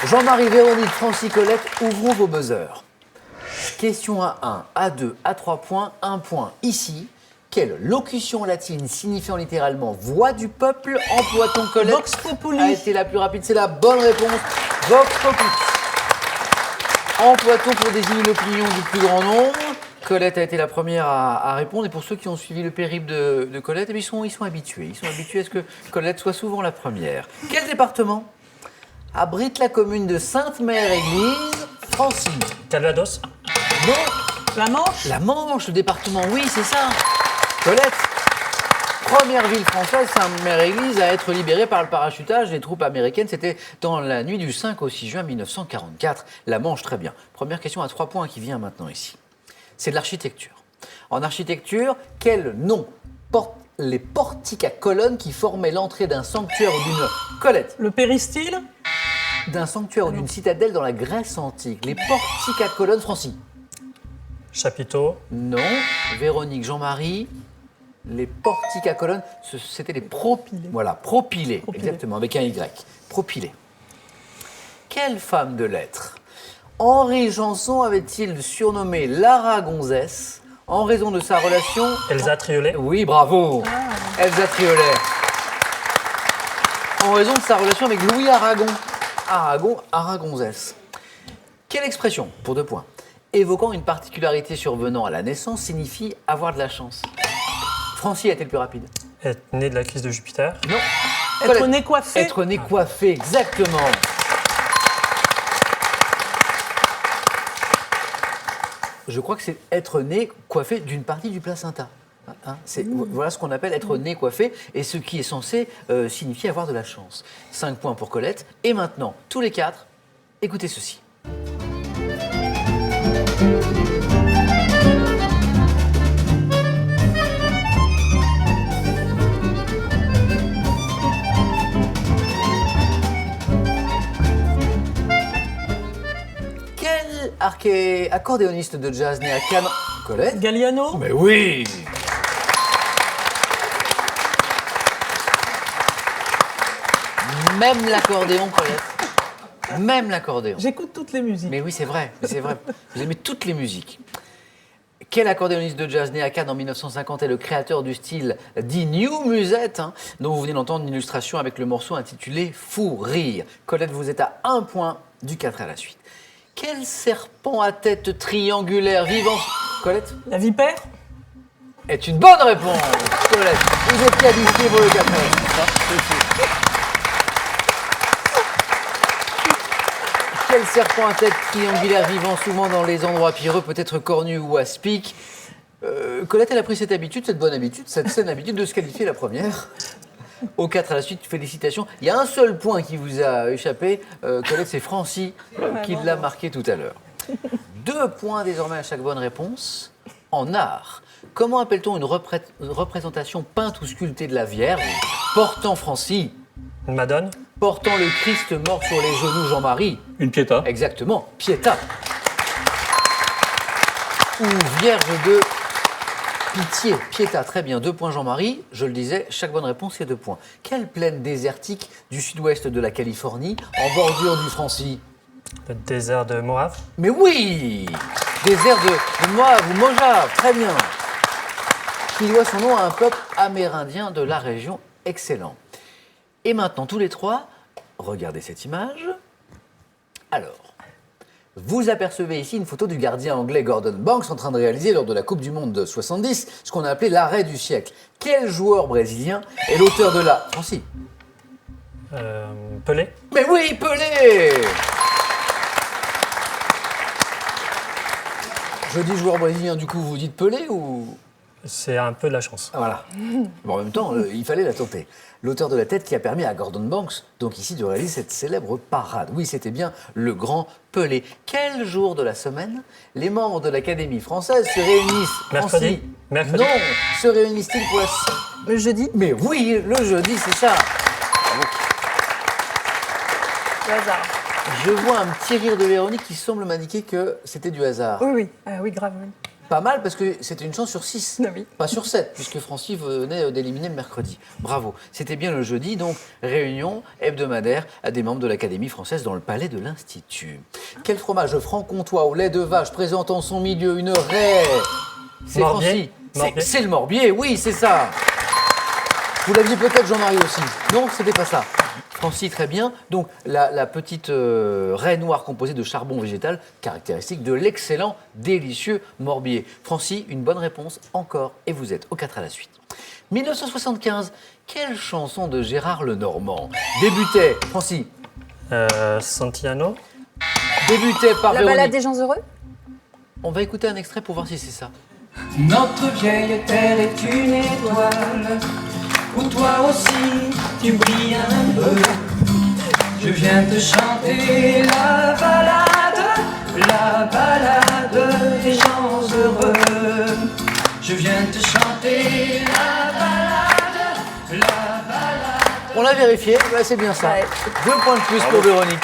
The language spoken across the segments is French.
Jean-Marie, Véronique, Francis, Colette, ouvrons vos buzzers. Question à 1, à 2, à 3 points, 1 point. Ici, quelle locution latine signifiant littéralement voix du peuple emploie-t-on, Colette? Vox populi. A été la plus rapide, c'est la bonne réponse. Vox populi. Emploie-t-on pour désigner l'opinion du plus grand nombre? Colette a été la première à répondre. Et pour ceux qui ont suivi le périple de Colette, eh bien, ils sont habitués. Ils sont habitués à ce que Colette soit souvent la première. Quel département abrite la commune de Sainte-Mère-Église? Francis. Calvados. Non. La Manche. La Manche, le département, oui, c'est ça. Colette. Première ville française, Sainte-Mère-Église, à être libérée par le parachutage des troupes américaines. C'était dans la nuit du 5 au 6 juin 1944. La Manche, très bien. Première question à 3 points qui vient maintenant ici. C'est de l'architecture. En architecture, quel nom portent les portiques à colonnes qui formaient l'entrée d'un sanctuaire ou d'une... Colette. Le péristyle. D'un sanctuaire ou d'une citadelle dans la Grèce antique. Les portiques à colonnes, Francis. Chapiteau. Non. Véronique, Jean-Marie. Les portiques à colonnes, c'était les propylées. Voilà, propylées, exactement, avec un Y. Propylées. Quelle femme de lettres Henri Janson avait-il surnommé Lara Gonzès en raison de sa relation... Elsa Triolet. Oui, bravo. Elsa Triolet. En raison de sa relation avec Louis Aragon. Aragonzès. Quelle expression, pour 2 points, évoquant une particularité survenant à la naissance, signifie avoir de la chance? Francis a été le plus rapide. Être né de la crise de Jupiter. Non. Être né coiffé. Être né coiffé, exactement. Je crois que c'est être né coiffé d'une partie du placenta. Hein, voilà ce qu'on appelle être né coiffé et ce qui est censé signifier avoir de la chance. 5 points pour Colette. Et maintenant, tous les 4, écoutez ceci. Accordéoniste de jazz né à Cannes. Colette. Galliano. Mais oui. Même l'accordéon, Colette. Même l'accordéon. J'écoute toutes les musiques. Mais oui, c'est vrai, c'est vrai. Vous aimez toutes les musiques. Quel accordéoniste de jazz né à Cannes en 1950 est le créateur du style dit New Musette, hein, dont vous venez d'entendre une illustration avec le morceau intitulé Fou Rire. Colette, vous êtes à 1 point du 4 à la suite. Quel serpent à tête triangulaire vivant... Colette? La vipère. Est une bonne réponse, Colette. Vous étiez habilité pour le 4 à la suite. Quel serpent à tête triangulaire vivant souvent dans les endroits pierreux, peut-être cornu ou à pic? Colette, elle a pris cette habitude, cette bonne habitude, cette saine habitude de se qualifier la première. Au 4 à la suite, félicitations. Il y a un seul point qui vous a échappé, Colette, c'est Francis qui l'a marqué tout à l'heure. 2 points désormais à chaque bonne réponse. En art, comment appelle-t-on une représentation peinte ou sculptée de la Vierge portant Francis? Une Madone. Portant le Christ mort sur les genoux, Jean-Marie. Une Pietà. Exactement, Pietà. Ou Vierge de Pitié, Pietà, très bien. 2 points Jean-Marie, je le disais, chaque bonne réponse c'est 2 points. Quelle plaine désertique du sud-ouest de la Californie, en bordure du Francis? Le désert de Mojave. Mais oui, désert de Mojave ou Mojave, très bien. Qui doit son nom à un peuple amérindien de la région, excellent. Et maintenant, tous les 3, regardez cette image. Alors, vous apercevez ici une photo du gardien anglais Gordon Banks en train de réaliser lors de la Coupe du Monde de 70 ce qu'on a appelé l'arrêt du siècle. Quel joueur brésilien est l'auteur de la... Francis. Pelé. Mais oui, Pelé. Je dis joueur brésilien, du coup, vous dites Pelé ou... C'est un peu de la chance. Ah, voilà. Bon, en même temps, il fallait la tenter. L'auteur de la tête qui a permis à Gordon Banks, donc ici, de réaliser cette célèbre parade. Oui, c'était bien le grand Pelé. Quel jour de la semaine les membres de l'Académie française se réunissent? Mercredi. Francis. Mercredi. Non, se réunissent-ils pour la... Le jeudi. Mais oui, le jeudi, c'est ça. Le hasard. Je vois un petit rire de Véronique qui semble m'indiquer que c'était du hasard. Oui, oui. Oui, grave, oui. Pas mal parce que c'était une chance sur 6, Ah oui. pas sur 7, puisque Francie venait d'éliminer le mercredi. Bravo. C'était bien le jeudi, donc réunion hebdomadaire à des membres de l'Académie française dans le palais de l'Institut. Quel fromage franc-comtois au lait de vache présente en son milieu une raie? C'est Morbier. Francie. Morbier. C'est le Morbier, oui, c'est ça. Vous l'aviez peut-être, Jean-Marie aussi. Non, c'était pas ça. Francie, très bien. Donc, la petite raie noire composée de charbon végétal, caractéristique de l'excellent, délicieux Morbier. Francie, une bonne réponse encore. Et vous êtes au 4 à la suite. 1975, quelle chanson de Gérard Lenormand débutait, Francie, Santillano. débutait par La Véronique. balade des gens heureux? On va écouter un extrait pour voir si c'est ça. Notre vieille terre est une étoile, où toi aussi tu brilles un peu. Je viens te chanter la balade des gens heureux. Je viens te chanter la balade. On l'a vérifié, ouais, c'est bien ça. Ouais. 2 points de plus pour Véronique.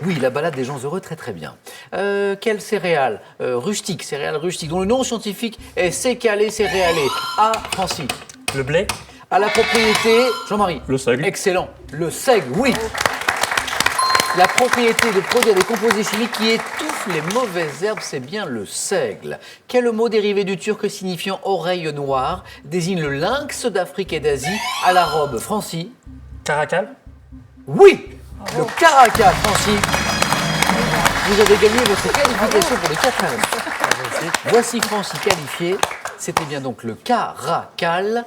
Oui, la balade des gens heureux, très très bien. Quelle céréale rustique, céréale rustique, dont le nom scientifique est sécalé céréalé. A, Francie. Le blé. À la propriété, Jean-Marie. Le seigle. Excellent. Le seigle, oui. La propriété de produire des composés chimiques qui étouffent les mauvaises herbes, c'est bien le seigle. Quel mot dérivé du turc signifiant oreille noire désigne le lynx d'Afrique et d'Asie à la robe, Francie? Caracal. Oui, le caracal, Francie. Vous avez gagné votre qualification pour les 4 années. Voici Francie qualifiée. C'était bien donc le caracal.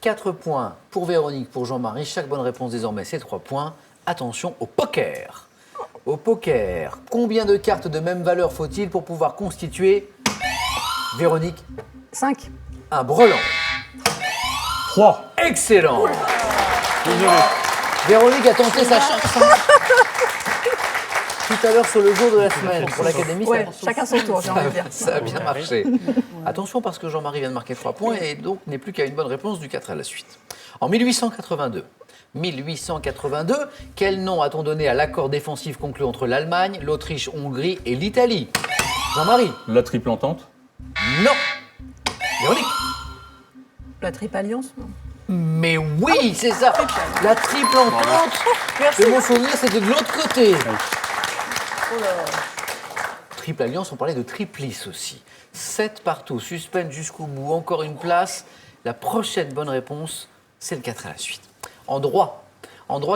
4 points pour Véronique, pour Jean-Marie. Chaque bonne réponse désormais, c'est 3 points. Attention au poker. Au poker, combien de cartes de même valeur faut-il pour pouvoir constituer, Véronique, 5. un brelan? 3. Excellent. Véronique a tenté sa chance. Tout à l'heure sur le jour de la semaine pour l'Académie. Ouais, chacun son tour, j'ai envie de dire. Ça a bien marché. Attention parce que Jean-Marie vient de marquer 3 points et donc n'est plus qu'à une bonne réponse du 4 à la suite. En 1882, quel nom a-t-on donné à l'accord défensif conclu entre l'Allemagne, l'Autriche-Hongrie et l'Italie? Jean-Marie? La triple entente. Non. Véronique? La triple alliance? Mais oui, c'est ça. La triple entente. Merci. De mon souvenir, c'était de l'autre côté. Triple alliance, on parlait de triplice aussi. 7 partout, suspense jusqu'au bout, encore une place. La prochaine bonne réponse, c'est le 4 à la suite. En droit,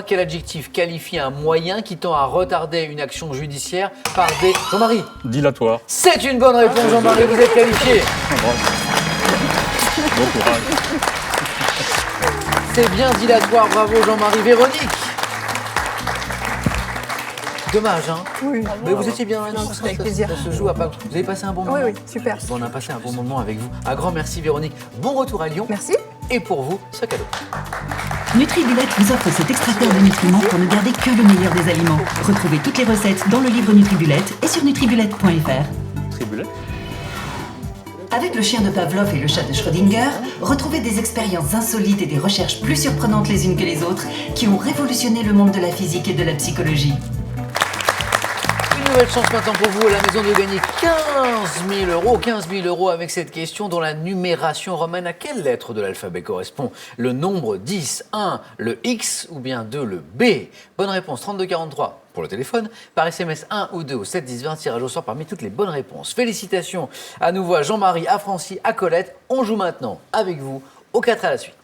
quel adjectif qualifie un moyen qui tend à retarder une action judiciaire par des... Jean-Marie? Dilatoire. C'est une bonne réponse, Jean-Marie, vous êtes qualifié. Bon courage. C'est bien dilatoire, bravo Jean-Marie. Véronique? Dommage, hein? Oui. Mais vous étiez bien. Non, c'était avec plaisir. Ça se joue à pas. Vous avez passé un bon moment? Oui, oui, super. Bon, on a passé un bon moment avec vous. Un grand merci Véronique. Bon retour à Lyon. Merci. Et pour vous, ce cadeau. Nutribullet vous offre cet extracteur de nutriments pour ne garder que le meilleur des aliments. Retrouvez toutes les recettes dans le livre Nutribullet et sur nutribullet.fr. Triboulet. Avec le chien de Pavlov et le chat de Schrödinger, retrouvez des expériences insolites et des recherches plus surprenantes les unes que les autres qui ont révolutionné le monde de la physique et de la psychologie. Une nouvelle chance maintenant pour vous à la maison de gagner 15 000 euros. 15 000 euros avec cette question dont la numération romaine à quelle lettre de l'alphabet correspond? Le nombre 10, 1, le X ou bien 2, le B? Bonne réponse 3243 pour le téléphone. Par SMS 1 ou 2 au 7 10 20, tirage au sort parmi toutes les bonnes réponses. Félicitations à nouveau à Jean-Marie, à Francie, à Colette. On joue maintenant avec vous au 4 à la suite.